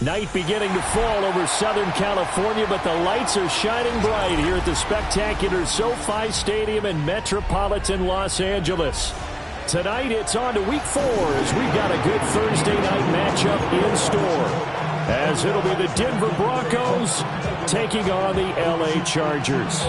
Night beginning to fall over Southern California, but the lights are shining bright here at the spectacular SoFi Stadium in metropolitan Los Angeles. Tonight, it's on to Week 4 as we've got a good Thursday night matchup in store. As it'll be the Denver Broncos taking on the LA Chargers.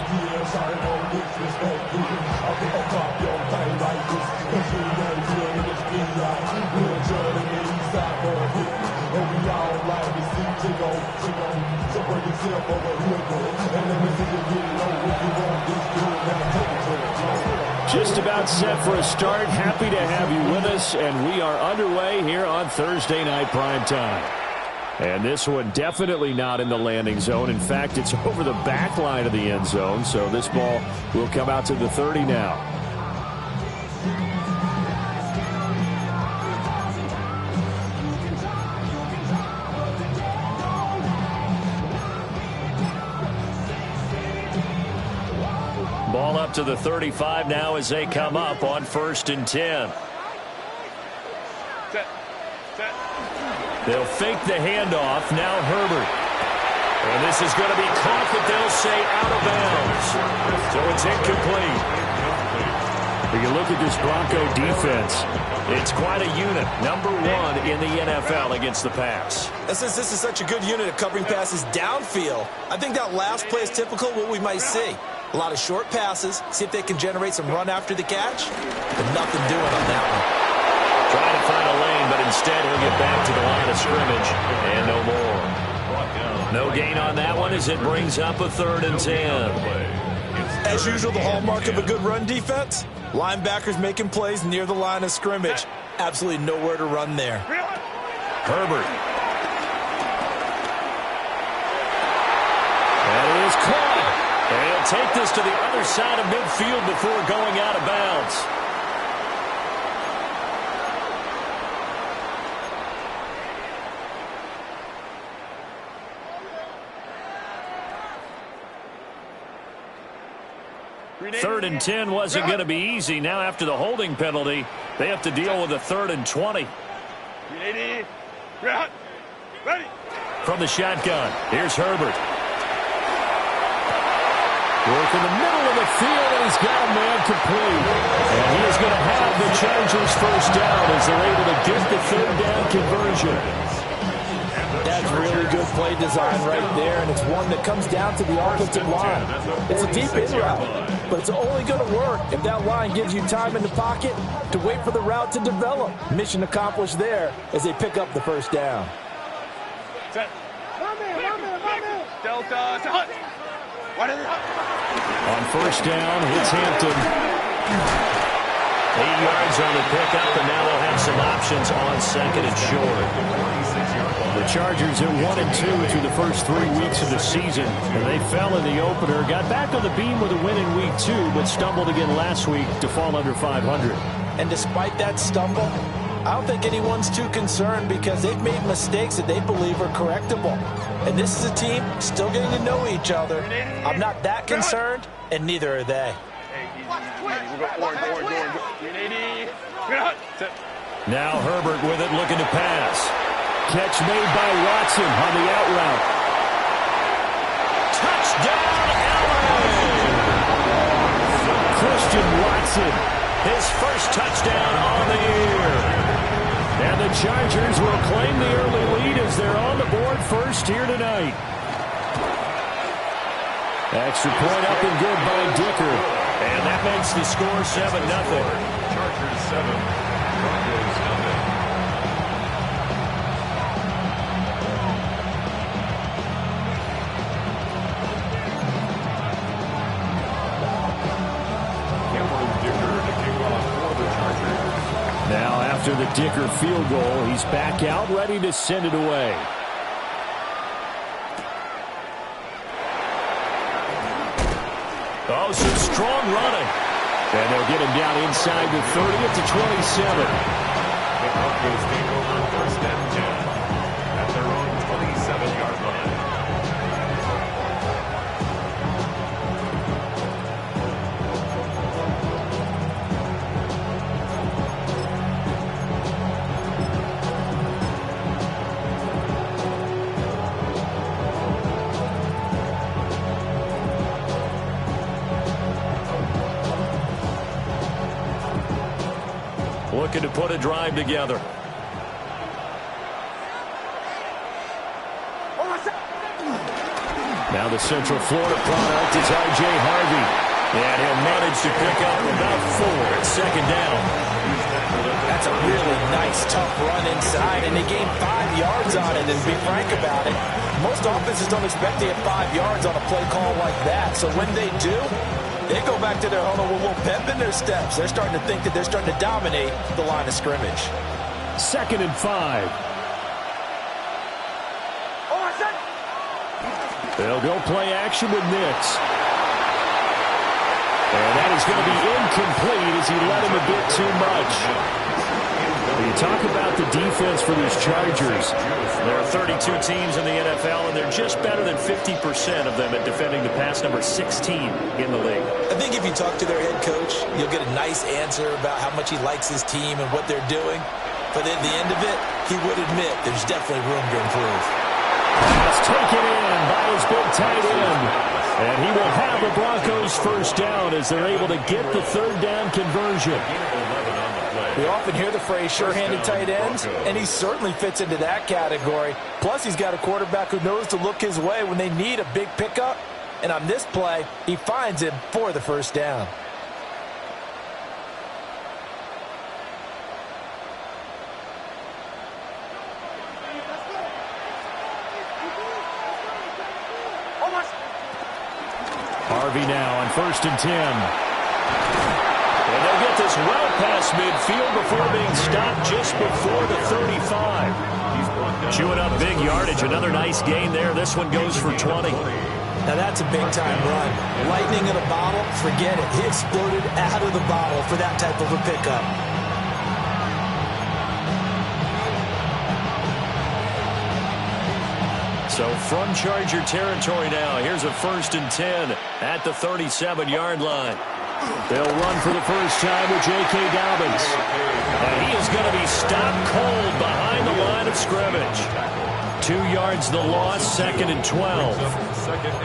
Just about set for a start. Happy to have you with us, and we are underway here on Thursday Night Primetime. And this one definitely not in the landing zone. In fact, it's over the back line of the end zone, so this ball will come out to the 30 now. Ball up to the 35 now as they come up on 1st and 10. They'll fake the handoff. Now Herbert. And this is going to be caught, but they'll say out of bounds. So it's incomplete. If you look at this Bronco defense, it's quite a unit. Number 1 in the NFL against the pass. Since this is such a good unit of covering passes downfield, I think that last play is typical of what we might see. A lot of short passes, see if they can generate some run after the catch, but nothing doing on that one. Trying to find a lane, but instead he'll get back to the line of scrimmage, and no more. No gain on that one as it brings up a 3rd and 10. As usual, the hallmark of a good run defense, linebackers making plays near the line of scrimmage. Absolutely nowhere to run there. Herbert. That is caught. And he'll take this to the other side of midfield before going out of bounds. Third and 10 wasn't going to be easy. Now after the holding penalty, they have to deal with a 3rd and 20. Ready. From the shotgun, here's Herbert. Work in the middle of the field, and he's got a man complete. And he is going to have the Chargers first down as they're able to get the 3rd down conversion. That's really good play design right there, and it's one that comes down to the offensive line. It's a deep in route, but it's only going to work if that line gives you time in the pocket to wait for the route to develop. Mission accomplished there as they pick up the first down. Delta. On first down, it's Hampton. 8 yards on the pickup, and now they'll have some options on 2nd and short. The Chargers are 1-2 through the first 3 weeks of the season, and they fell in the opener, got back on the beam with a win in week 2, but stumbled again last week to fall under 500. And despite that stumble, I don't think anyone's too concerned because they've made mistakes that they believe are correctable. And this is a team still getting to know each other. I'm not that concerned, and neither are they. Now Herbert with it, looking to pass. Catch made by Watson on the out route. Touchdown, LA! Christian Watson, his first touchdown on the year. And the Chargers will claim the early lead as they're on the board first here tonight. Extra point up and good by Dicker. And that makes the score 7-0. Chargers 7, Broncos 0. Now after the Dicker field goal, he's back out ready to send it away. Oh, some strong running. And they'll get him down inside the 30 at the 27. The Broncos take over 1st and 10 at their own 27-yard line. looking to put a drive together. Now the Central Florida product is R.J. Harvey. And he'll manage to pick up about 4 at second down. That's a really nice, tough run inside, and they gained 5 yards on it. And to be frank about it, most offenses don't expect to get 5 yards on a play call like that. So when they do, they go back to their huddle with a little pep in their steps. They're starting to think that they're starting to dominate the line of scrimmage. 2nd and 5. They'll go play action with Nix. And that is going to be incomplete as he led him a bit too much. When you talk about the defense for these Chargers, there are 32 teams in the NFL, and they're just better than 50% of them at defending the pass, number 16 in the league. I think if you talk to their head coach, you'll get a nice answer about how much he likes his team and what they're doing. But at the end of it, he would admit there's definitely room to improve. It's taken in by his big tight end. And he will have the Broncos first down as they're able to get the 3rd down conversion. We often hear the phrase sure-handed tight ends, and he certainly fits into that category. Plus, he's got a quarterback who knows to look his way when they need a big pickup. And on this play, he finds him for the first down. Harvey now on 1st and 10. And they'll get this well past midfield before being stopped just before the 35. Chewing up big yardage. Another nice gain there. This one goes for 20. Now that's a big-time run. Lightning in a bottle, forget it. He exploded out of the bottle for that type of a pickup. So from Charger territory now, here's a 1st and 10 at the 37-yard line. They'll run for the first time with J.K. Dobbins. And he is going to be stopped cold behind the line of scrimmage. 2 yards the loss, 2nd and 12.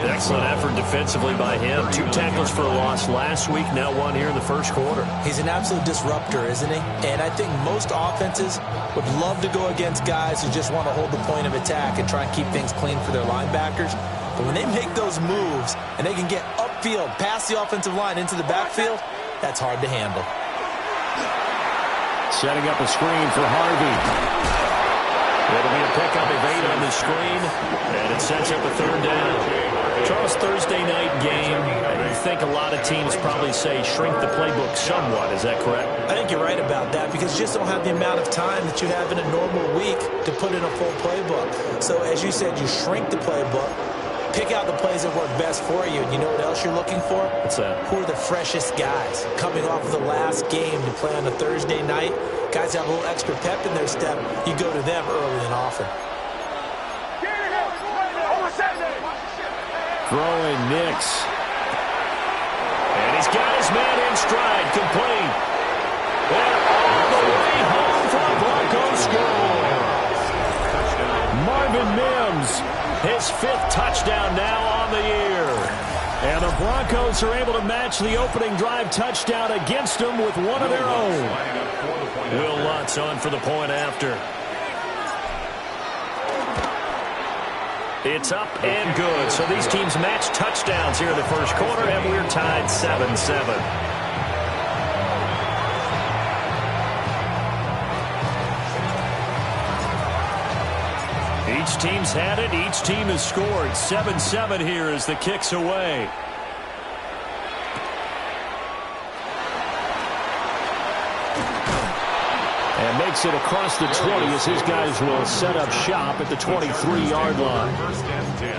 Excellent effort defensively by him. 2 tackles for a loss last week, now 1 here in the first quarter. He's an absolute disruptor, isn't he? And I think most offenses would love to go against guys who just want to hold the point of attack and try and keep things clean for their linebackers. But when they make those moves and they can get upfield, past the offensive line into the backfield, that's hard to handle. Setting up a screen for Harvey. It'll be a pickup of 8 on the screen, and it sets up a 3rd down. Charles, Thursday night game, I think a lot of teams probably say shrink the playbook somewhat. Is that correct? I think you're right about that because you just don't have the amount of time that you have in a normal week to put in a full playbook. So as you said, you shrink the playbook, pick out the plays that work best for you. And you know what else you're looking for? What's that? Who are the freshest guys coming off of the last game to play on a Thursday night? Guys have a little extra pep in their step. You go to them early and often. Throwing Nix. And he's got his man in stride, complete. And all the way home for the Broncos score. Marvin Mims, his 5th touchdown now on the year. And the Broncos are able to match the opening drive touchdown against them with one of their own. Will Lutz on for the point after. It's up and good. So these teams match touchdowns here in the first quarter, and we're tied 7-7. Each team's had it. Each team has scored. 7-7 here as the kick's away. And makes it across the 20 as his guys will set up shop at the 23-yard line. 1st and 10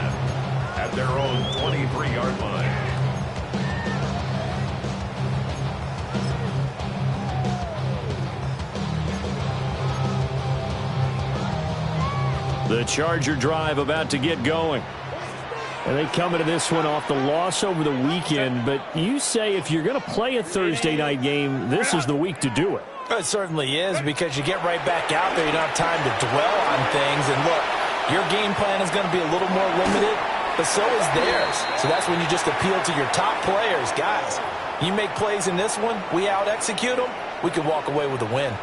at their own 23-yard line. The Charger drive about to get going. And they come into this one off the loss over the weekend. But you say if you're going to play a Thursday night game, this is the week to do it. It certainly is because you get right back out there. You don't have time to dwell on things. And look, your game plan is going to be a little more limited, but so is theirs. So that's when you just appeal to your top players. Guys, you make plays in this one, we out-execute them, we can walk away with a win.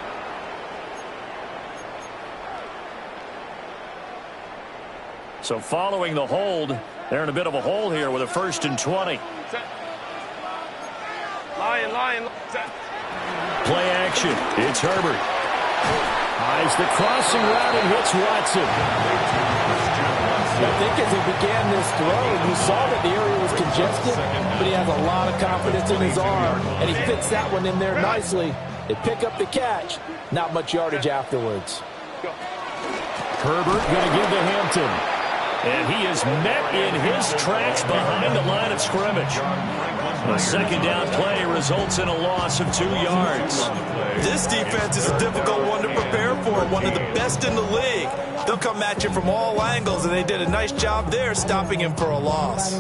So following the hold, they're in a bit of a hole here with a 1st and 20. Lion. Play action. It's Herbert. Eyes the crossing route and hits Watson. I think as he began this throw, you saw that the area was congested, but he has a lot of confidence in his arm, and he fits that one in there nicely. They pick up the catch. Not much yardage afterwards. Herbert going to give to Hampton. And he is met in his tracks behind the line of scrimmage. A 2nd down play results in a loss of 2 yards. This defense is a difficult one to prepare for, one of the best in the league. They'll come at you from all angles, and they did a nice job there stopping him for a loss.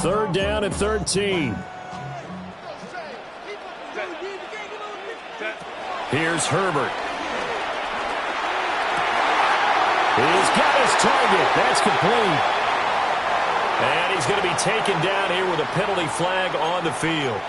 3rd down and 13. Here's Herbert. He's got his target. That's complete. And he's going to be taken down here with a penalty flag on the field.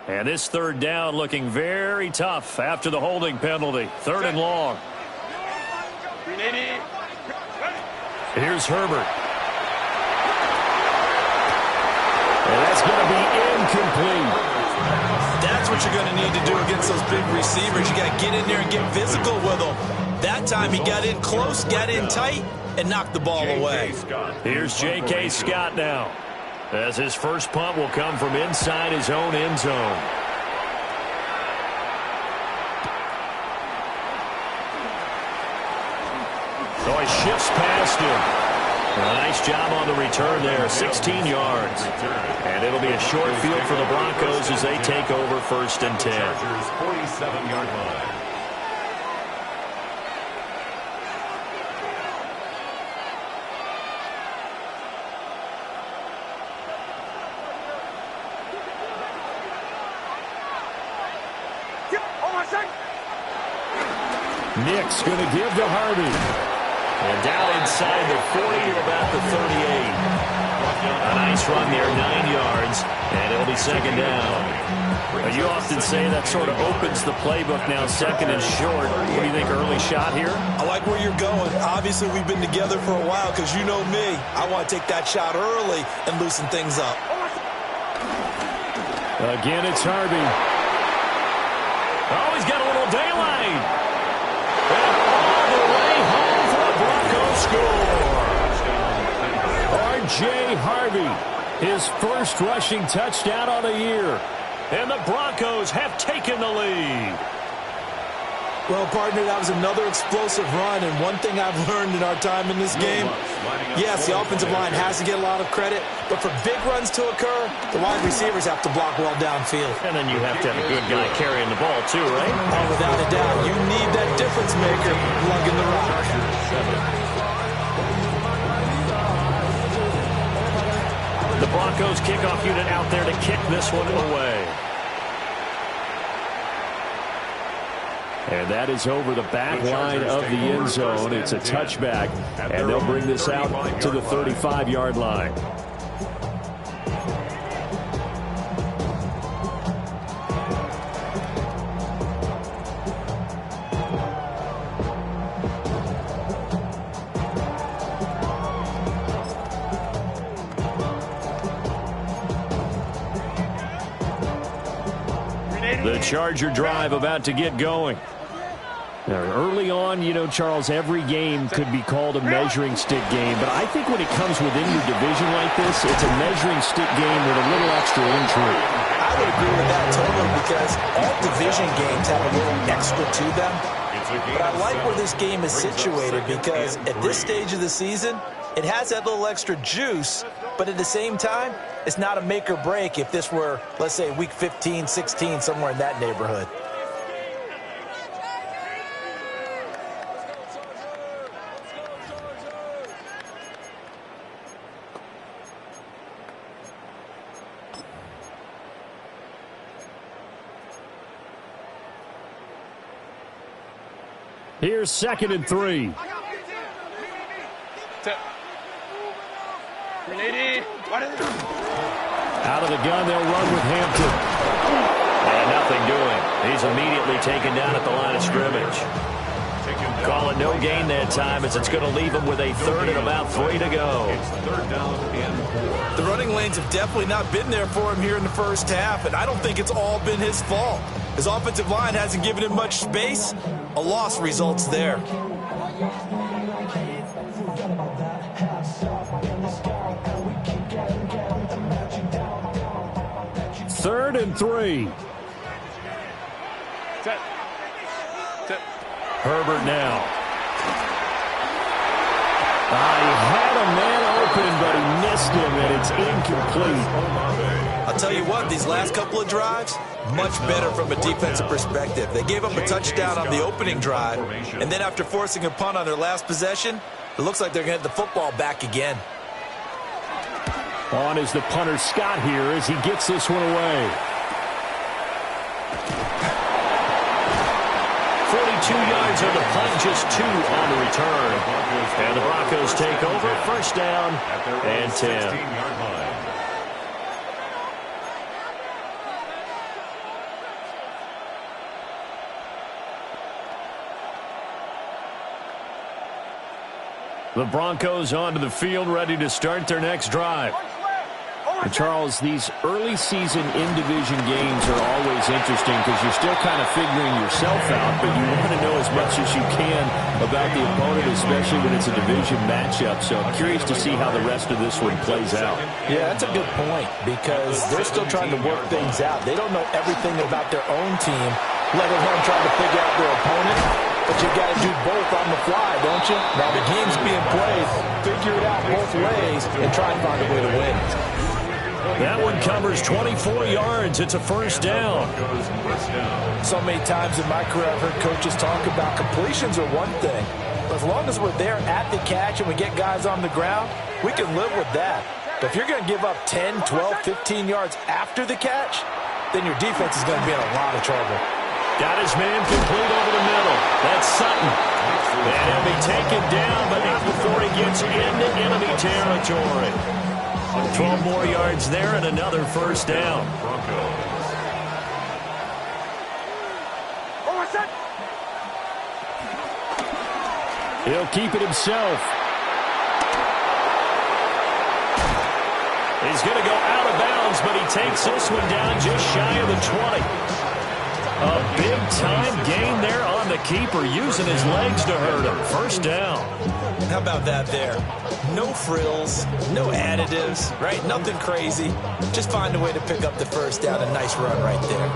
And this 3rd down looking very tough after the holding penalty. 3rd and long. Here's Herbert. And that's going to be incomplete. That's what you're going to need to do against those big receivers. You got to get in there and get physical with them. That time he got in close, got in tight, and knocked the ball away. Here's J.K. Scott now, as his first punt will come from inside his own end zone. So he shifts past him. A nice job on the return there, 16 yards. And it'll be a short field for the Broncos as they take over 1st and 10. 47-yard line. Nick's going to give to Harvey. And down inside the 40 to about the 38. A nice run there, 9 yards, and it'll be 2nd down. You often say that sort of opens the playbook now, 2nd and short. What do you think, early shot here? I like where you're going. Obviously, we've been together for a while because you know me. I want to take that shot early and loosen things up. Again, it's Harvey. Oh, he's got a little daylight. And all the way home for the Broncos score. R.J. Harvey, his first rushing touchdown on the year. And the Broncos have taken the lead. Well, partner, that was another explosive run, and one thing I've learned in our time in this game, yes, the offensive line has to get a lot of credit, but for big runs to occur, the wide receivers have to block well downfield. And then you have to have a good guy carrying the ball, too, right? Oh, without a doubt. You need that difference maker lugging the rock. The Broncos kickoff unit out there to kick this one away. And that is over the back line of the end zone. It's a touchback, and they'll bring this out to the 35-yard line. The Charger drive about to get going. Now, early on, you know, Charles, every game could be called a measuring stick game, but I think when it comes within your division like this, it's a measuring stick game with a little extra intrigue. I would agree with that totally because all division games have a little extra to them. But I like where this game is situated because at this stage of the season, it has that little extra juice, but at the same time, it's not a make or break if this were, let's say, week 15, 16, somewhere in that neighborhood. Here's 2nd and 3. Out of the gun, they'll run with Hampton. And nothing doing. He's immediately taken down at the line of scrimmage. Call it no gain that time as it's going to leave him with a 3rd and about 3 to go. It's 3rd down and 4. The running lanes have definitely not been there for him here in the first half, and I don't think it's all been his fault. His offensive line hasn't given him much space. A loss results there. 3rd and 3. Herbert now. He had a man open, but he missed him, and it's incomplete. I'll tell you what, these last couple of drives, much better from a defensive perspective. They gave up a touchdown on the opening drive, and then after forcing a punt on their last possession, it looks like they're going to get the football back again. On is the punter Scott here as he gets this one away. 42 yards on the punt, just 2 on the return. And the Broncos take over, 1st down and 10. The Broncos onto the field, ready to start their next drive. And Charles, these early season in-division games are always interesting because you're still kind of figuring yourself out, but you want to know as much as you can about the opponent, especially when it's a division matchup. So I'm curious to see how the rest of this one plays out. Yeah, that's a good point because they're still trying to work things out. They don't know everything about their own team, let alone trying to figure out their opponent. But you got to do both on the fly, don't you? Now the game's being played, figure it out both ways and try and find a way to win. That one covers 24 yards. It's a 1st down. So many times in my career I've heard coaches talk about completions are one thing. But as long as we're there at the catch and we get guys on the ground, we can live with that. But if you're going to give up 10, 12, 15 yards after the catch, then your defense is going to be in a lot of trouble. Got his man complete over the middle. That's Sutton. And he'll be taken down, but not before he gets into enemy territory. 12 more yards there and another 1st down. He'll keep it himself. He's going to go out of bounds, but he takes this one down just shy of the 20. A big-time gain there on the keeper, using his legs to hurt him. 1st down. How about that there? No frills, no additives, right? Nothing crazy. Just find a way to pick up the 1st down. A nice run right there.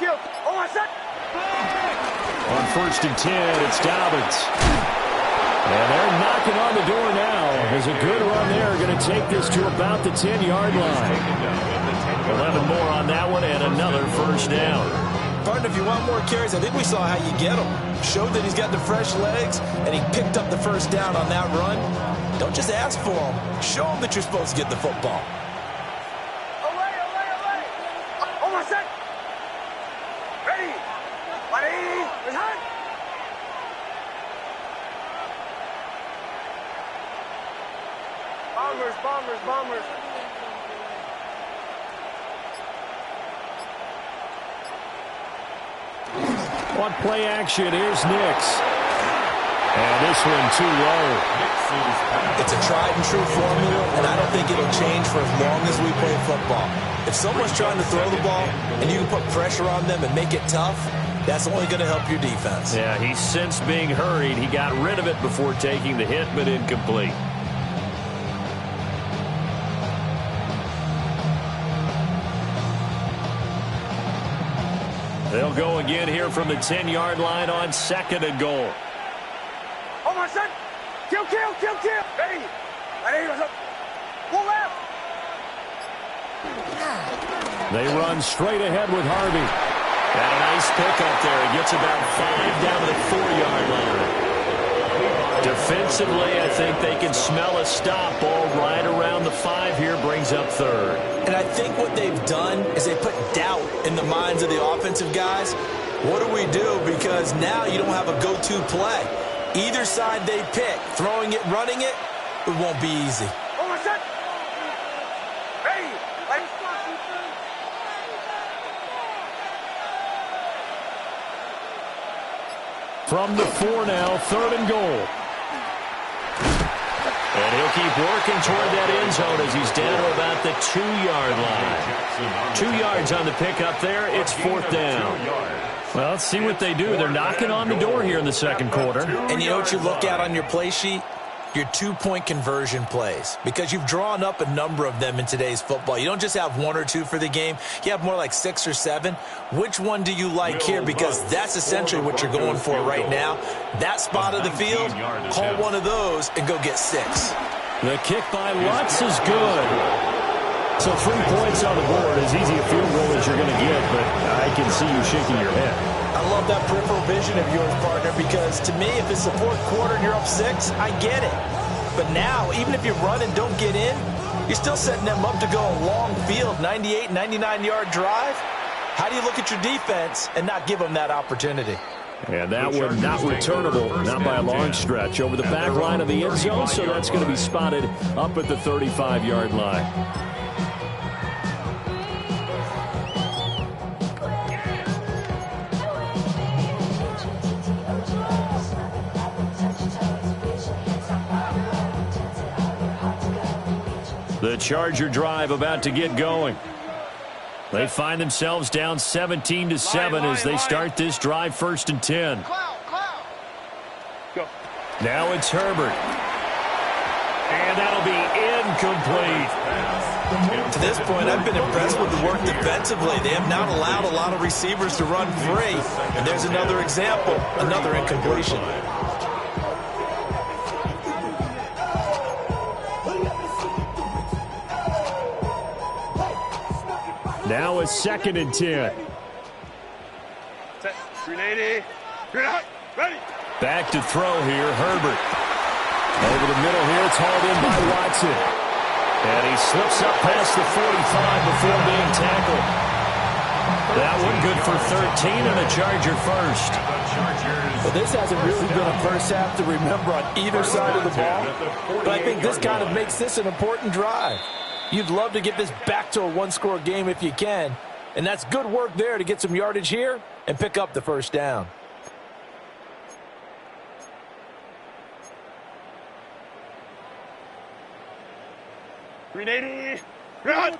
Kill. Oh, I said. On 1st and 10, it's Dobbins. And they're knocking on the door now. There's a good run there. Going to take this to about the 10-yard line. 11 more on that one and another 1st down. Partner, if you want more carries, I think we saw how you get him. Showed that he's got the fresh legs, and he picked up the 1st down on that run. Don't just ask for him. Show him that you're supposed to get the football. Oh, my son. Ready. Return. Bombers. On play action, here's Nix. And this one too low. It's a tried and true formula, and I don't think it'll change for as long as we play football. If someone's trying to throw the ball and you can put pressure on them and make it tough, that's only going to help your defense. Yeah, he sensed being hurried. He got rid of it before taking the hit, but incomplete. They'll go again here from the 10-yard line on 2nd and goal. Oh, my son. Kill. Ready. Pull left. They run straight ahead with Harvey. Got a nice pickup there. He gets about 5 down to the 4-yard line. Defensively, I think they can smell a stop. Ball right around the 5 here, brings up third. And I think what they've done is they put doubt in the minds of the offensive guys. What do we do? Because now you don't have a go-to play. Either side they pick, throwing it, running it, it won't be easy. From the 4 now, 3rd and goal. And he'll keep working toward that end zone as he's down to about the 2-yard line. 2 yards on the pickup there. It's 4th down. Well, let's see what they do. They're knocking on the door here in the second quarter. And you know what you look at on your play sheet? Your 2-point conversion plays, because you've drawn up a number of them in today's football. You don't just have 1 or 2 for the game. You have more like 6 or 7. Which one do you like here? Because that's essentially what you're going for right now. That spot of the field, call one of those and go get 6. The kick by Lutz is good. So 3 points on the board, as easy a field goal as you're going to get, but I can see you shaking your head. I love that peripheral vision of yours, partner, because to me, if it's the 4th quarter and you're up 6, I get it. But now, even if you run and don't get in, you're still setting them up to go a long field, 98, 99-yard drive. How do you look at your defense and not give them that opportunity? And that one not returnable, not by a long stretch, over the back line of the end zone, so that's going to be spotted up at the 35-yard line. The Charger drive about to get going. They find themselves down 17-7 as they start this drive, 1st and 10. Go. Now it's Herbert. And that'll be incomplete. To this point, I've been impressed with the work defensively. They have not allowed a lot of receivers to run free. And there's another example, another incompletion. Now it's 2nd and 10. Set. 380. Green out. Ready. Back to throw here, Herbert. Over the middle here, it's hauled in by Watson. And he slips up past the 45 before being tackled. That one good for 13 and a Charger first. Well, this hasn't really been a first half to remember on either side of the ball. But I think this kind of makes this an important drive. You'd love to get this back to a 1-score game if you can. And that's good work there to get some yardage here and pick up the 1st down. Green 80. Run.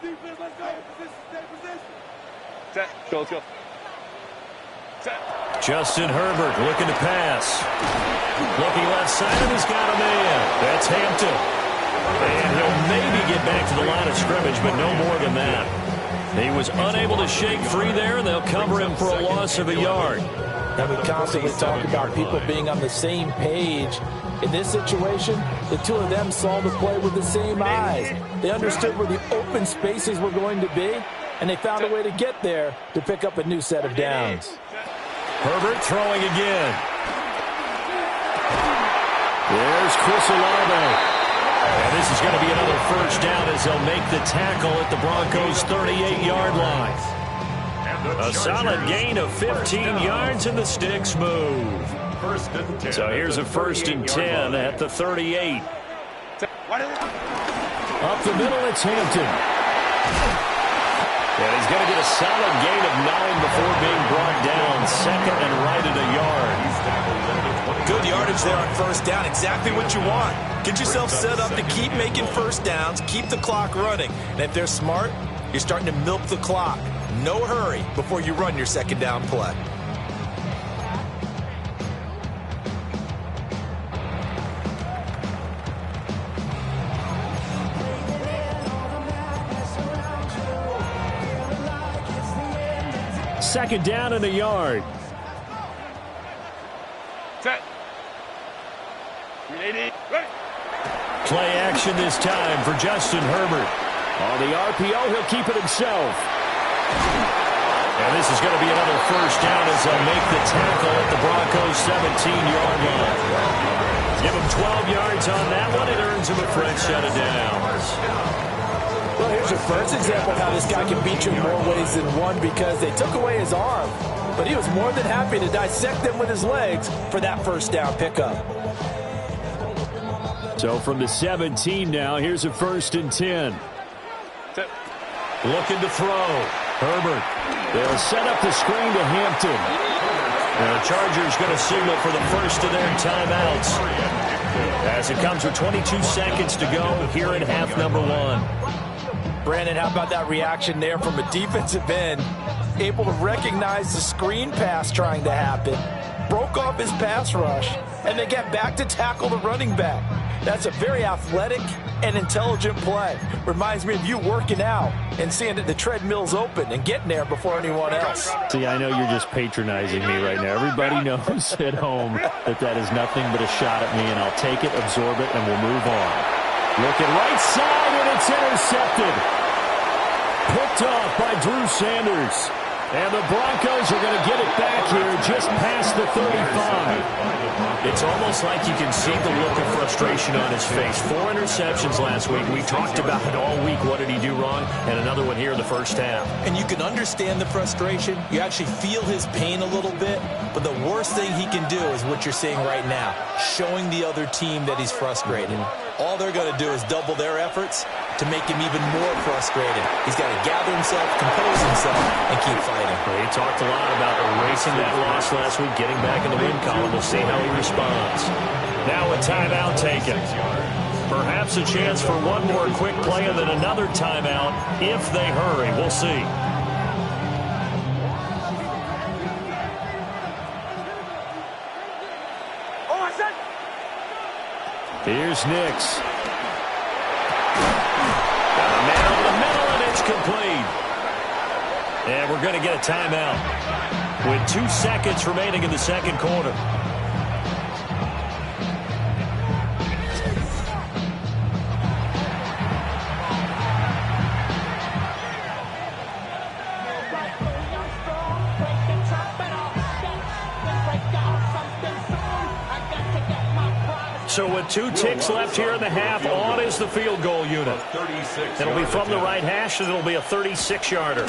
Set. Go, let's go. Set. Justin Herbert looking to pass. Looking left side, and he's got a man. That's Hampton. And he'll maybe get back to the line of scrimmage, but no more than that. He was unable to shake free there, and they'll cover him for a loss of a yard. And we constantly talk about people being on the same page. In this situation, the two of them saw the play with the same eyes. They understood where the open spaces were going to be, and they found a way to get there to pick up a new set of downs. Herbert throwing again. There's Chris Olave. And this is going to be another 1st down as they'll make the tackle at the Broncos' 38-yard line. A solid gain of 15 yards, and the sticks move. So here's a 1st and 10 at the 38. Up the middle, it's Hampton. And he's going to get a solid gain of 9 before being brought down. 2nd and right at a yard. Good yardage there on 1st down. Exactly what you want. Get yourself set up to keep making 1st downs, keep the clock running. And if they're smart, you're starting to milk the clock. No hurry before you run your 2nd down play. Second down and a yard. Set. 380. Ready. Play action this time for Justin Herbert. On the RPO, he'll keep it himself. And this is going to be another first down as they'll make the tackle at the Broncos' 17-yard line. Give him 12 yards on that one. It earns him a fresh set of downs. Well, here's your first example of how this guy can beat you in more ways than one, because they took away his arm, but he was more than happy to dissect them with his legs for that first down pickup. So from the 17 now, here's a 1st and 10. Looking to throw. Herbert. They'll set up the screen to Hampton. And the Chargers going to signal for the first of their timeouts, as it comes with 22 seconds to go here in half number 1. Brandon, how about that reaction there from a defensive end? Able to recognize the screen pass trying to happen, broke off his pass rush, and then get back to tackle the running back. That's a very athletic and intelligent play. Reminds me of you working out and seeing that the treadmill's open and getting there before anyone else. See, I know you're just patronizing me right now. Everybody knows at home that is nothing but a shot at me, and I'll take it, absorb it, and we'll move on. Looking right side, and it's intercepted. Picked off by Drew Sanders. And the Broncos are going to get it back here just past the 35. It's almost like you can see the look of frustration on his face. 4 interceptions last week. We talked about it all week. What did he do wrong? And another one here in the first half. And you can understand the frustration. You actually feel his pain a little bit. But the worst thing he can do is what you're seeing right now, showing the other team that he's frustrated. All they're going to do is double their efforts to make him even more frustrated. He's got to gather himself, compose himself, and keep fighting. He talked a lot about erasing that loss last week, getting back in the win column. We'll see how he responds. Now a timeout taken. Perhaps a chance for one more quick play and then another timeout if they hurry. We'll see. Here's Nix. Got a man over the middle, and it's complete. And we're going to get a timeout with 2 seconds remaining in the second quarter. So with 2 ticks left here in the half, on is the field goal unit. It'll be from the right hash, and it'll be a 36-yarder.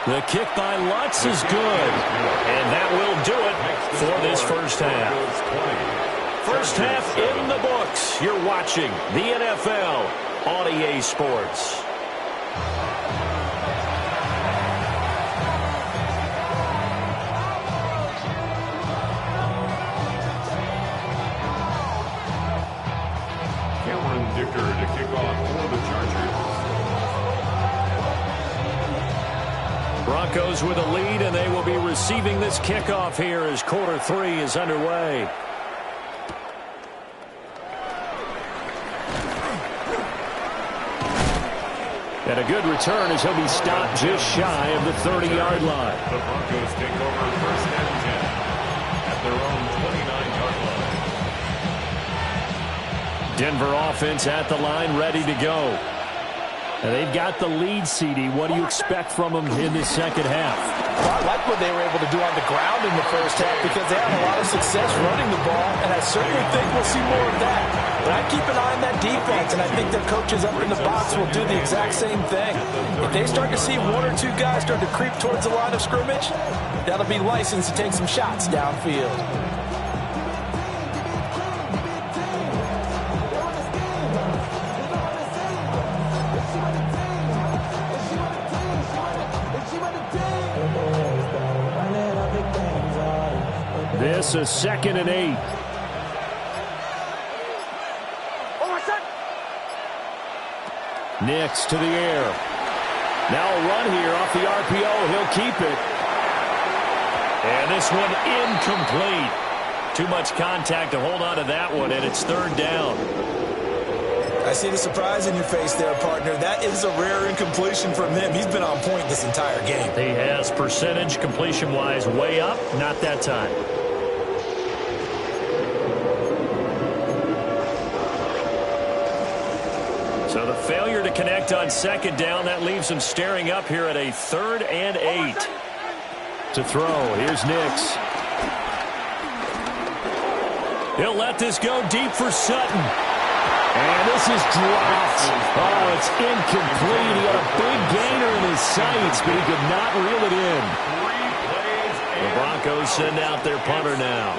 The kick by Lutz is good. And that will do it for this first half. First half in the books. You're watching the NFL on EA Sports. To kick off for the Chargers. Broncos with a lead, and they will be receiving this kickoff here as quarter 3 is underway. And a good return as he'll be stopped just shy of the 30-yard line. The Broncos take over 1st and 10 at their own 29-yard line. Denver offense at the line, ready to go. And they've got the lead, CD. What do you expect from them in this second half? Well, I like what they were able to do on the ground in the first half, because they had a lot of success running the ball, and I certainly think we'll see more of that. But I keep an eye on that defense, and I think their coaches up in the box will do the exact same thing. If they start to see 1 or 2 guys start to creep towards the line of scrimmage, that'll be licensed to take some shots downfield. This is 2nd and 8. Nix to the air. Now a run here off the RPO. He'll keep it. And this one incomplete. Too much contact to hold on to that one, and it's 3rd down. I see the surprise in your face there, partner. That is a rare incompletion from him. He's been on point this entire game. He has percentage completion-wise way up. Not that time. So the failure to connect on 2nd down, that leaves him staring up here at a 3rd and 8. To throw, here's Nix. He'll let this go deep for Sutton. And this is dropped. Oh, it's incomplete. He had a big gainer in his sights, but he could not reel it in. The Broncos send out their punter now.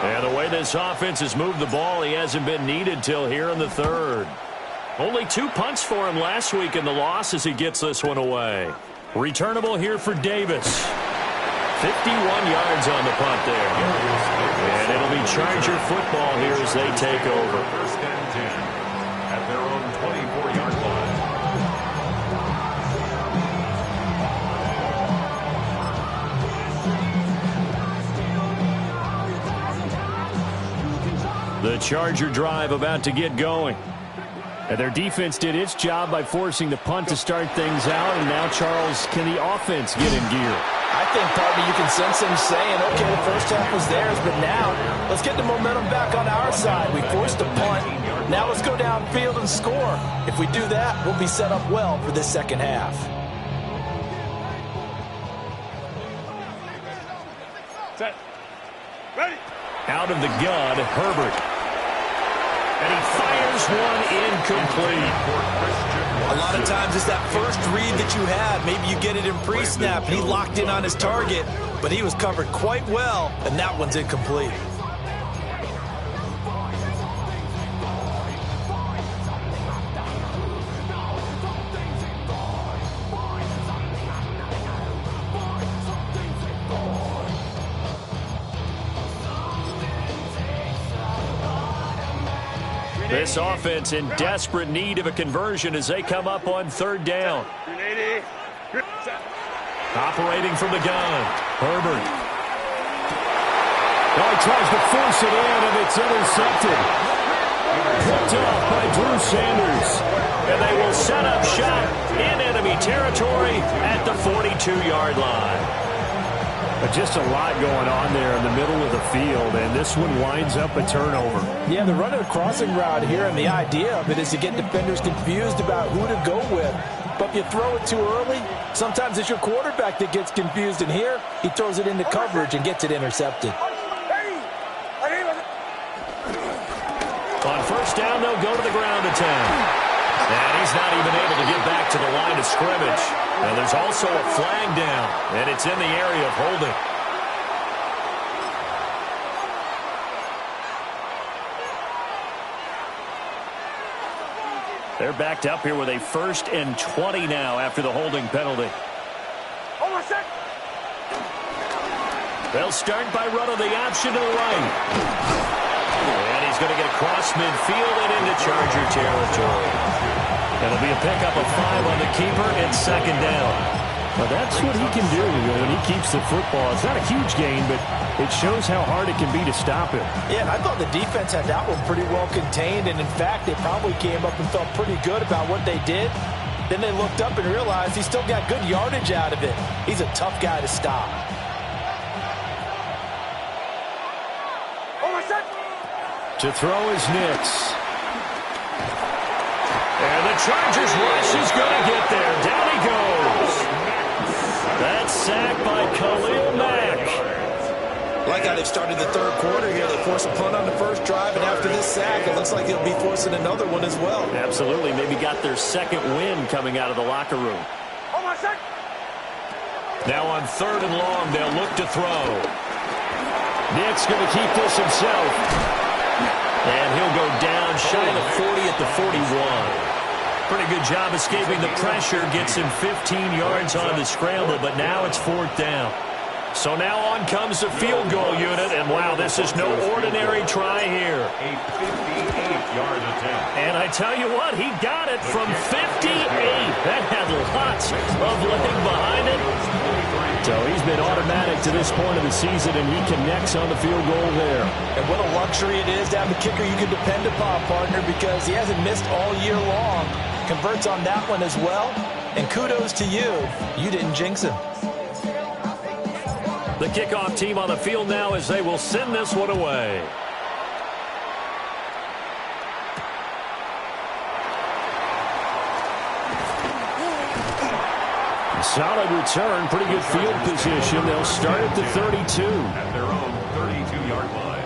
And the way this offense has moved the ball, he hasn't been needed till here in the third. Only 2 punts for him last week in the loss as he gets this one away. Returnable here for Davis. 51 yards on the punt there. And it'll be Charger football here as they take over. First and 10 at their own 24-yard line. The Charger drive about to get going. And their defense did its job by forcing the punt to start things out. And now, Charles, can the offense get in gear? I think, partner, you can sense him saying, okay, the first half was theirs, but now let's get the momentum back on our side. We forced a punt. Now let's go downfield and score. If we do that, we'll be set up well for this second half. Set. Ready. Out of the gun, Herbert. And he fires one incomplete. A lot of times it's that first read that you had. Maybe you get it in pre-snap. He locked in on his target, but he was covered quite well, and that one's incomplete. This offense in desperate need of a conversion as they come up on third down. Operating from the gun, Herbert. Oh, he tries to force it in, and it's intercepted. Picked off by Drew Sanders. And they will set up shop in enemy territory at the 42-yard line. But just a lot going on there in the middle of the field, and this one winds up a turnover. Yeah, they're running a crossing route here, and the idea of it is to get defenders confused about who to go with. But if you throw it too early, sometimes it's your quarterback that gets confused, and here he throws it into coverage and gets it intercepted. On first down, they'll go to the ground attack. And he's not even able to get back to the line of scrimmage. And there's also a flag down, and it's in the area of holding. They're backed up here with a 1st and 20 now after the holding penalty. They'll start by running the option to the right. And he's going to get across midfield and into Charger territory. That'll be a pickup of 5 on the keeper and second down. Well, that's what he can do when he keeps the football. It's not a huge gain, but it shows how hard it can be to stop him. Yeah, and I thought the defense had that one pretty well contained, and in fact, they probably came up and felt pretty good about what they did. Then they looked up and realized he still got good yardage out of it. He's a tough guy to stop. To throw is Nix. And the Chargers rush is going to get there. Down he goes. That's sacked by Khalil Mack. Like how they've started the third quarter here. They forced a punt on the first drive, and after this sack, it looks like they'll be forcing another one as well. Absolutely. Maybe got their second win coming out of the locker room. Now on third and long, they'll look to throw. Nick's going to keep this himself. And he'll go down shy of the 40 at the 41. Pretty good job escaping the pressure. Gets him 15 yards on the scramble, but now it's 4th down. So now on comes the field goal unit, and wow, this is no ordinary try here. A 58-yard attempt. And I tell you what, he got it from 58. That had lots of leg behind it. So he's been automatic to this point of the season, and he connects on the field goal there. And what a luxury it is to have a kicker you can depend upon, partner, because he hasn't missed all year long. Converts on that one as well. And kudos to you. You didn't jinx him. The kickoff team on the field now as they will send this one away. Solid return, pretty good field position. They'll start at the 32. At their own 32-yard line.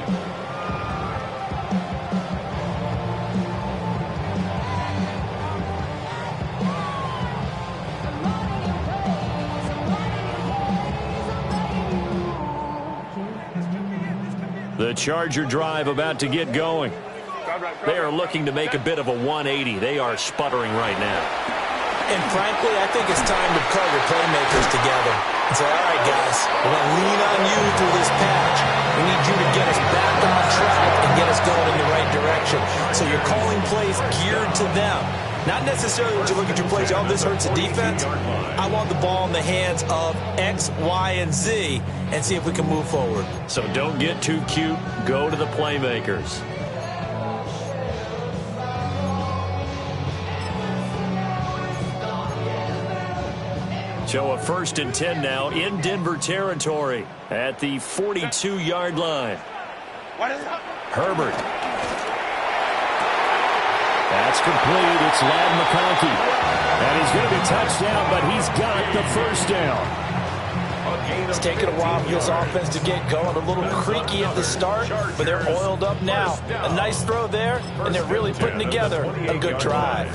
The Charger drive about to get going. They are looking to make a bit of a 180. They are sputtering right now. And frankly, I think it's time to call your playmakers together and say, all right, guys, we're going to lean on you through this patch. We need you to get us back on track and get us going in the right direction. So you're calling plays geared to them. Not necessarily when you look at your plays, oh, this hurts the defense. I want the ball in the hands of X, Y, and Z and see if we can move forward. So don't get too cute. Go to the playmakers. So a 1st and 10 now in Denver territory at the 42-yard line. Herbert. That's complete. It's Ladd McConkey. And he's going to be touched down, but he's got the first down. It's taken a while for this offense to get going. A little creaky at the start, but they're oiled up now. A nice throw there, and they're really putting together a good drive.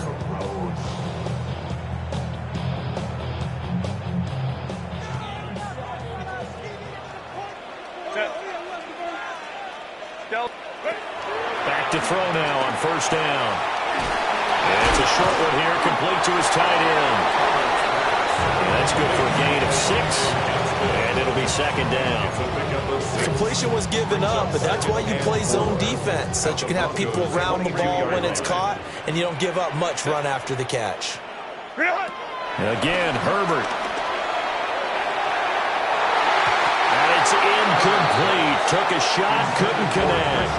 Back to throw now on 1st down. And it's a short one here, complete to his tight end. And that's good for a gain of 6. And it'll be 2nd down. Completion was given up, but that's why you play zone defense, so that you can have people around the ball when it's caught, and you don't give up much run after the catch. Again, Herbert. And it's incomplete. Took a shot, couldn't connect.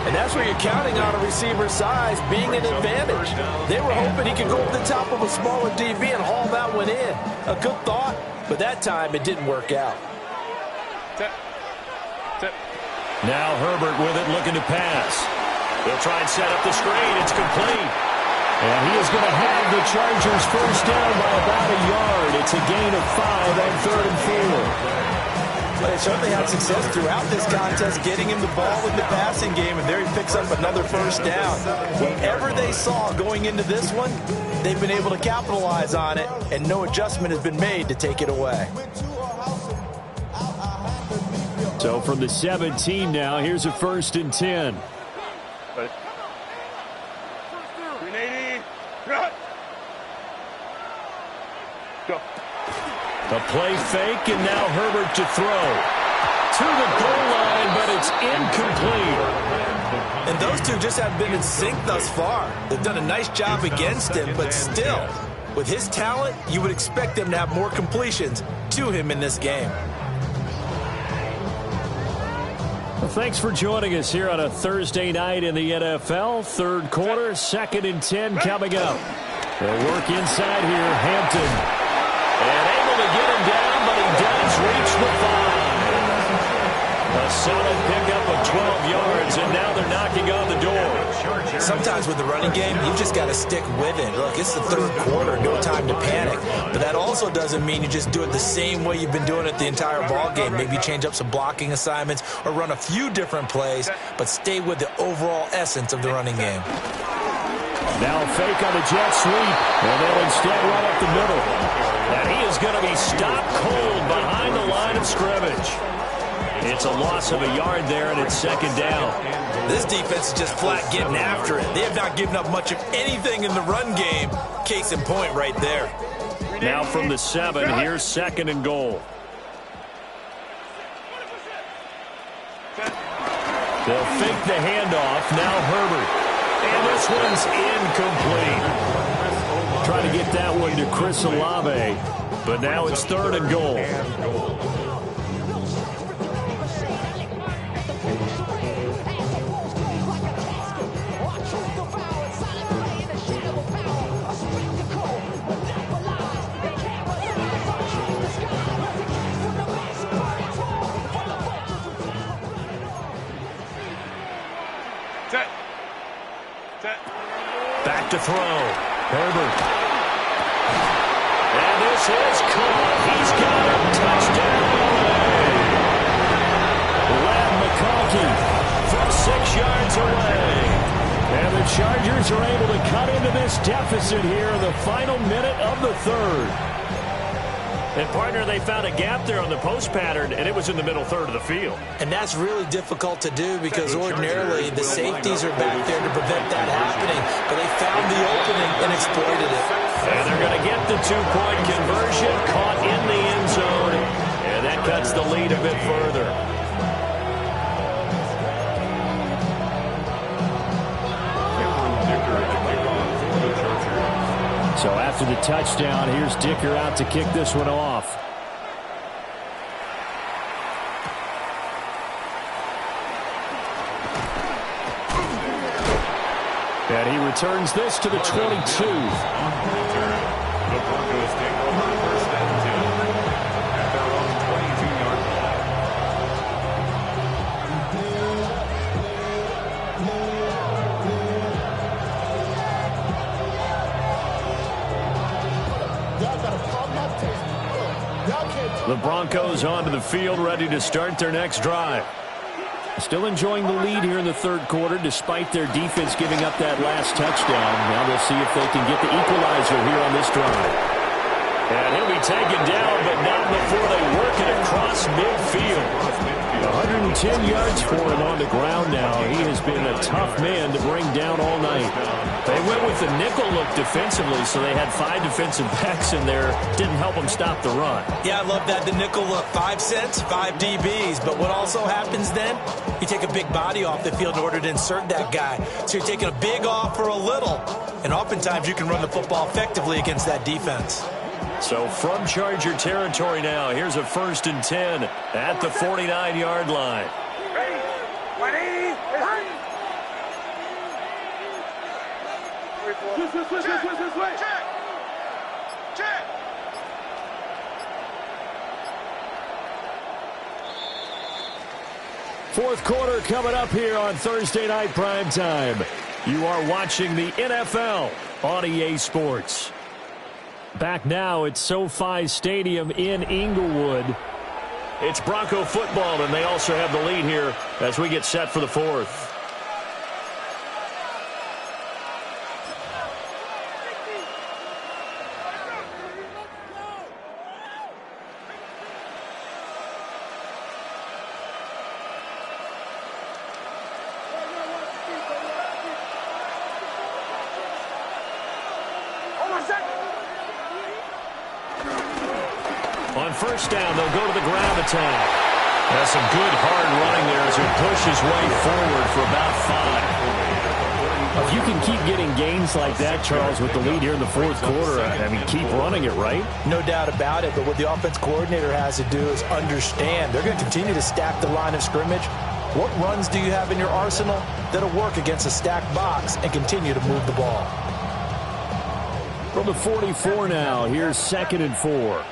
And that's where you're counting on a receiver's size being an advantage. They were hoping he could go over the top of a smaller DB and haul that one in. A good thought, but that time it didn't work out. Now Herbert with it, looking to pass. They'll try and set up the screen. It's complete. And he is going to have the Chargers first down by about a yard. It's a gain of 5 on 3rd and 4. But they certainly had success throughout this contest, getting him the ball in the passing game, and there he picks up another first down. Whatever they saw going into this one, they've been able to capitalize on it, and no adjustment has been made to take it away. So from the 17 now, here's a 1st and 10. Go. A play fake, and now Herbert to throw. To the goal line, but it's incomplete. And those two just haven't been in sync thus far. They've done a nice job against him, but still, with his talent, you would expect them to have more completions to him in this game. Well, thanks for joining us here on a Thursday night in the NFL. 3rd quarter, 2nd and 10 coming up. They'll work inside here, Hampton. And able to get him down, but he does reach the 5. A solid pickup of 12 yards, and now they're knocking on the door. Sometimes with the running game, you've just got to stick with it. Look, it's the 3rd quarter, no time to panic. But that also doesn't mean you just do it the same way you've been doing it the entire ball game. Maybe change up some blocking assignments or run a few different plays, but stay with the overall essence of the running game. Now fake on the jet sweep, and they'll instead run up the middle. And he is going to be stopped cold behind the line of scrimmage. It's a loss of a yard there, and it's 2nd down. This defense is just flat getting after it. They have not given up much of anything in the run game. Case in point right there. Now from the 7, here's 2nd and goal. They'll fake the handoff. Now Herbert. And this one's incomplete. Trying to get that one to Chris Olave. But now it's 3rd and goal. Back to throw. Herbert. And this This is caught. He's got him. Touchdown, LA. Lad McConkey from 6 yards away. And the Chargers are able to cut into this deficit here in the final minute of the third. And, partner, they found a gap there on the post pattern, and it was in the middle third of the field. And that's really difficult to do because ordinarily the safeties are back there to prevent that happening. But they found the opening and exploited it. And they're going to get the two-point conversion, caught in the end zone. And that cuts the lead a bit further. So after the touchdown, here's Dicker out to kick this one off. And he returns this to the 22. The Broncos take over first and 10 at their own 22-yard line. The Broncos onto the field, ready to start their next drive. Still enjoying the lead here in the third quarter, despite their defense giving up that last touchdown. Now we'll see if they can get the equalizer here on this drive. And he'll be taken down, but not before they work it across midfield. 110 yards for him on the ground now. He has been a tough man to bring down all night. They went with the nickel look defensively, so they had 5 defensive backs in there. Didn't help them stop the run. Yeah, I love that. The nickel look, 5 cents, 5 DBs. But what also happens then, you take a big body off the field in order to insert that guy. So you're taking a big off for a little. And oftentimes you can run the football effectively against that defense. So from Charger territory now, here's a 1st and 10 at the 49-yard line. Ready? 180. Check. Check. Fourth quarter coming up here on Thursday Night Primetime. You are watching the NFL on EA Sports. Back now at SoFi Stadium in Inglewood. It's Bronco football, and they also have the lead here as we get set for the fourth. On first down, they'll go to the ground attack. That's some good hard running there as he pushes way forward for about 5. If you can keep getting gains like that, Charles, with the lead here in the fourth quarter, I mean, keep running it, right? No doubt about it, but what the offense coordinator has to do is understand. They're going to continue to stack the line of scrimmage. What runs do you have in your arsenal that'll work against a stacked box and continue to move the ball? From the 44 now, here's 2nd and 4.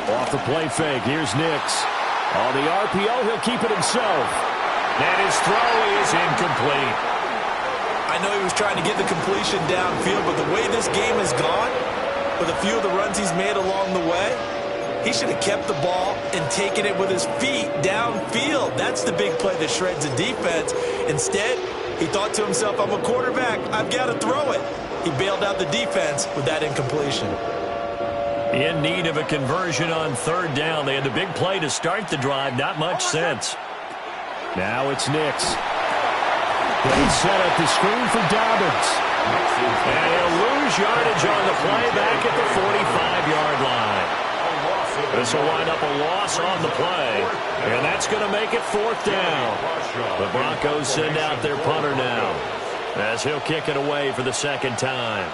Off the play fake, here's Nix. On the RPO, he'll keep it himself. And his throw is incomplete. I know he was trying to get the completion downfield, but the way this game has gone, with a few of the runs he's made along the way, he should have kept the ball and taken it with his feet downfield. That's the big play that shreds the defense. Instead, he thought to himself, I'm a quarterback, I've got to throw it. He bailed out the defense with that incompletion. In need of a conversion on third down. They had the big play to start the drive. Not much sense. Now it's Nix. They set up the screen for Dobbins. And he'll lose yardage on the play back at the 45-yard line. This will wind up a loss on the play. And that's going to make it 4th down. The Broncos send out their punter now as he'll kick it away for the 2nd time.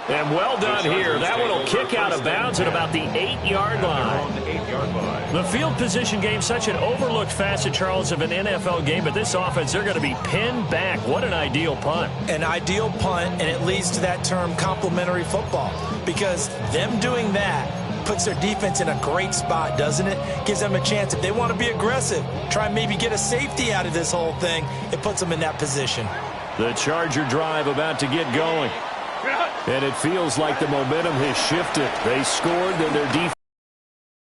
And well done here. That one will kick out of bounds at about the 8-yard line. The field position game, such an overlooked facet, Charles, of an NFL game. But this offense, they're going to be pinned back. What an ideal punt. An ideal punt, and it leads to that term complementary football. Because them doing that puts their defense in a great spot, doesn't it? Gives them a chance. If they want to be aggressive, try and maybe get a safety out of this whole thing, it puts them in that position. The Charger drive about to get going. And it feels like the momentum has shifted. They scored, then their defense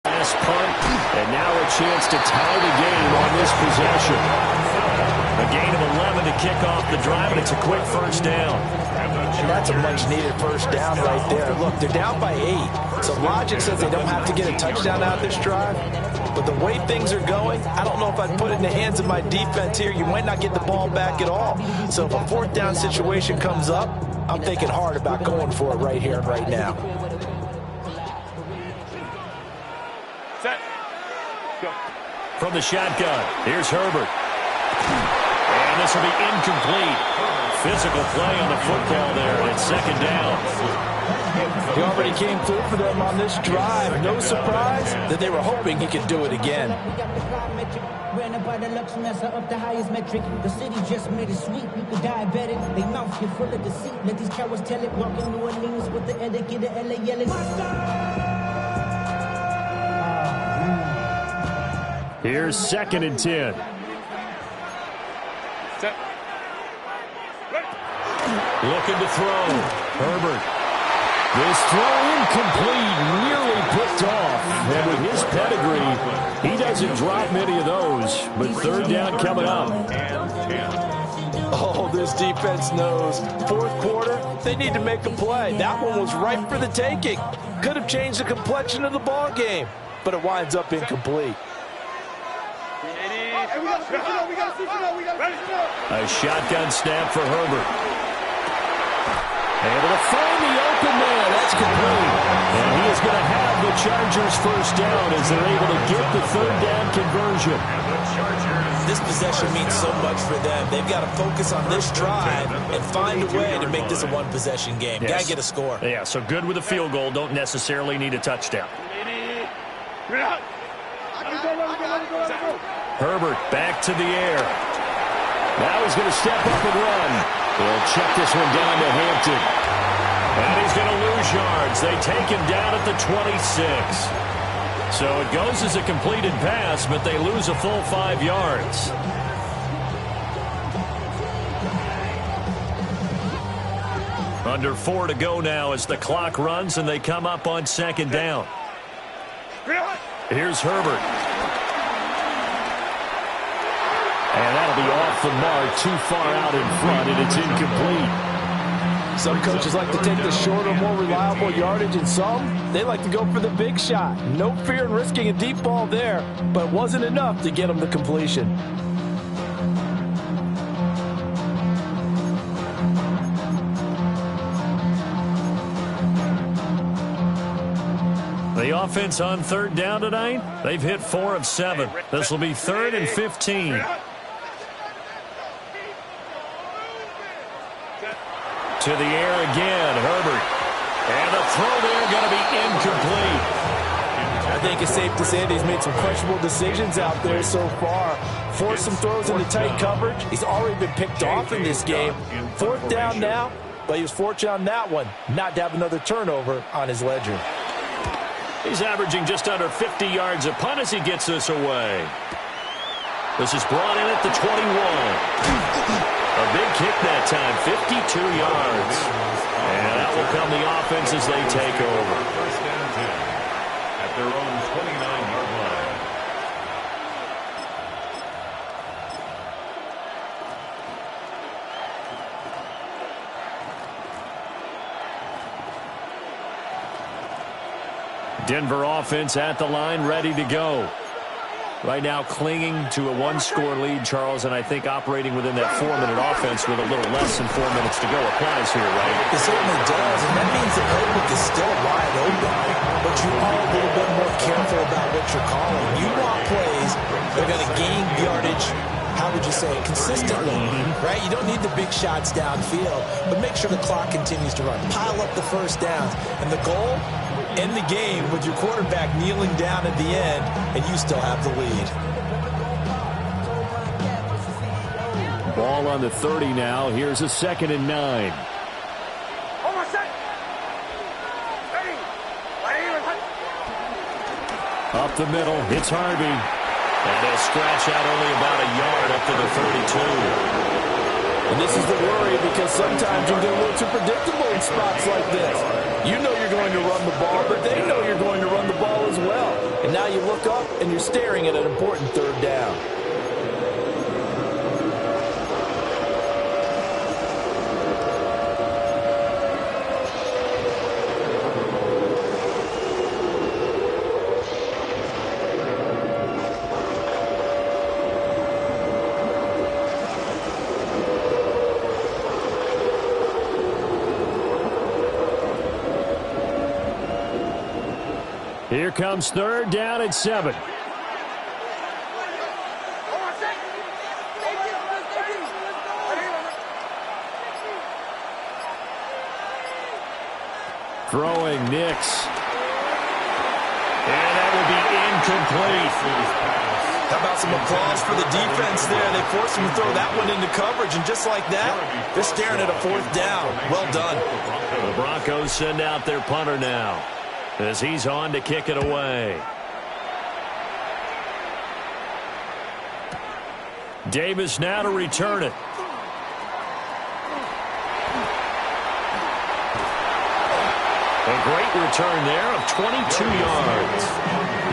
last punt, and now a chance to tie the game on this possession. A gain of 11 to kick off the drive, and it's a quick first down. And that's a much-needed first down right there. Look, they're down by 8. So logic says they don't have to get a touchdown out of this drive. But the way things are going, I don't know if I'd put it in the hands of my defense here. You might not get the ball back at all. So if a fourth down situation comes up, I'm thinking hard about going for it right here and right now. Set. Go. From the shotgun, here's Herbert. And this will be incomplete. Physical play on the football there, and it's second down. He already came through for them on this drive. No surprise that they were hoping he could do it again. The highest metric. The city just made it sweet. You could diabetic. They mouth get full of deceit. Let these cowards tell it. Walking New Orleans with the etiquette of LA yelling. Here's 2nd and 10. Set. Looking to throw. Herbert. This throw incomplete, nearly picked off. And with his pedigree, he doesn't drop many of those. But third down coming up. Oh, this defense knows. Fourth quarter, they need to make a play. That one was ripe for the taking. Could have changed the complexion of the ball game, but it winds up incomplete. A shotgun snap for Herbert. Able to find the open man. That's complete. And he is going to have the Chargers first down as they're able to get the third down conversion. This possession means so much for them. They've got to focus on this drive and find a way to make this a one-possession game. Yes. Got to get a score. Yeah, so good with a field goal. Don't necessarily need a touchdown. Herbert back to the air. Now he's going to step up and run. He'll check this one down to Hampton. And he's going to lose yards. They take him down at the 26. So it goes as a completed pass, but they lose a full 5 yards. Under 4 to go now as the clock runs and they come up on second down. Here's Herbert. And that'll be off the mark, too far out in front, and it's incomplete. Some coaches like to take the shorter, more reliable yardage, and some, they like to go for the big shot. No fear in risking a deep ball there, but it wasn't enough to get them the completion. The offense on third down tonight, they've hit 4 of 7. This will be 3rd and 15. To the air again, Herbert. And the throw there going to be incomplete. I think it's safe to say that he's made some questionable decisions out there so far. Forced some throws into tight coverage. He's already been picked off in this game. 4th down now, but he was fortunate on that one not to have another turnover on his ledger. He's averaging just under 50 yards a punt as he gets this away. This is brought in at the 21. A big kick that time, 52 yards. And that will come the offense as they take over. First and 10 at their own 29-yard line. Denver offense at the line, ready to go. Right now clinging to a 1-score lead, Charles, and I think operating within that 4-minute offense with a little less than 4 minutes to go applies here, right? It certainly does, and that means the playbook is still wide open, but you are a little bit more careful about what you're calling. You want plays that are going to gain yardage, how would you say it, consistently, right? You don't need the big shots downfield, but make sure the clock continues to run. Pile up the first downs, and the goal, end the game with your quarterback kneeling down at the end, and you still have the lead. Ball on the 30 now. Here's a 2nd and 9. Almost set. Ready. Up the middle, it's Harvey. And they'll scratch out only about a yard up to the 32. And this is the worry because sometimes you get a little too predictable in spots like this. You know you're going to run the ball, but they know you're going to run the ball as well. And now you look up and you're staring at an important third down. Here comes third down and 7. Throwing Nix. And that will be incomplete. How about some applause for the defense there? They forced him to throw that one into coverage, and just like that, they're staring at a fourth down. Well done. The Broncos send out their punter now, as he's on to kick it away. Davis now to return it. A great return there of 22 yards.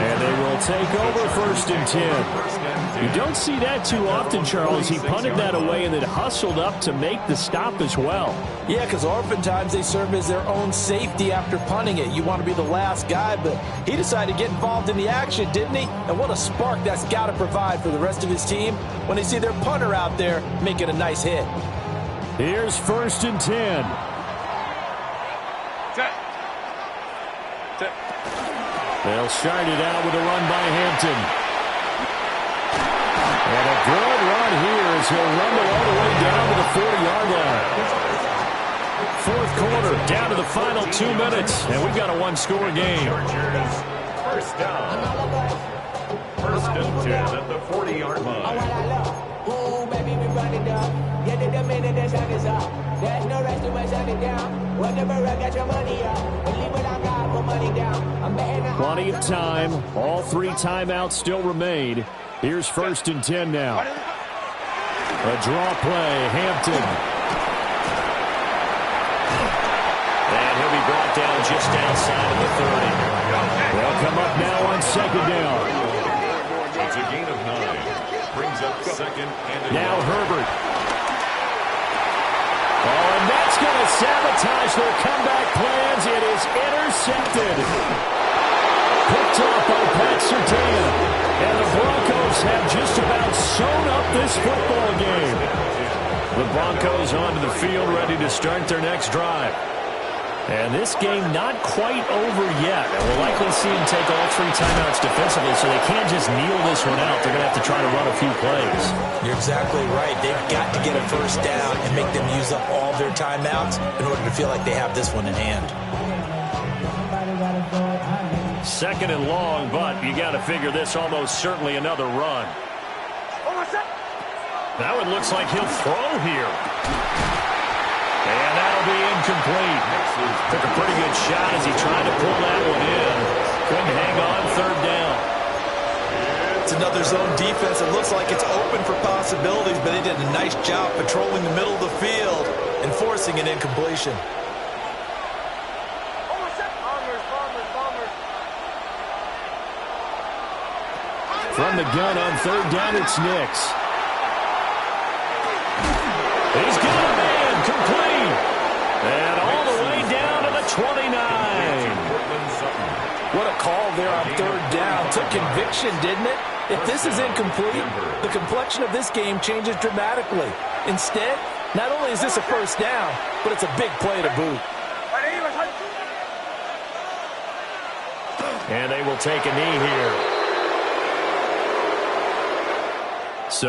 And they will take over 1st and 10. You don't see that too often, Charles. He punted that away and then hustled up to make the stop as well. Yeah, because oftentimes they serve as their own safety after punting it. You want to be the last guy, but he decided to get involved in the action, didn't he? And what a spark that's got to provide for the rest of his team when they see their punter out there making a nice hit. Here's 1st and 10. They'll start it out with a run by Hampton. And a good run here as he'll rumble all the way down to the 40-yard line. Fourth quarter, down to the final 2 minutes, and we've got a one-score game. First down. 1st and 10 at the 40-yard line. Ooh, baby, we run it down. Yeah, the minute the sun is up. There's no rest to shut it down. Whenever I got your money up, believe what I got, put money down. I'm betting. Plenty of time. All 3 timeouts still remain. Here's 1st and 10 now. A draw play, Hampton. And he'll be brought down just outside of the 30. They'll come up now on 2nd down. It's a gain of 9. Brings up 2nd and Now Herbert. Oh, and that's going to sabotage their comeback plans. It is intercepted. Picked off by Pat Surtain. And the Broncos have just about sewn up this football game. The Broncos onto the field ready to start their next drive. And this game not quite over yet. And we'll likely see them take all 3 timeouts defensively, so they can't just kneel this one out. They're going to have to try to run a few plays. You're exactly right. They've got to get a first down and make them use up all their timeouts in order to feel like they have this one in hand. 2nd and long, but you got to figure this almost certainly another run. That one looks like he'll throw here. And that'll be incomplete. Took a pretty good shot as he tried to pull that one in. Couldn't hang on 3rd down. It's another zone defense. It looks like it's open for possibilities, but they did a nice job patrolling the middle of the field and forcing an incompletion. From the gun on 3rd down, it's Nix. He's got a man, complete. And all the way down to the 29. What a call there on 3rd down. Took conviction, didn't it? If this is incomplete, the complexion of this game changes dramatically. Instead, not only is this a first down, but it's a big play to boot. And they will take a knee here.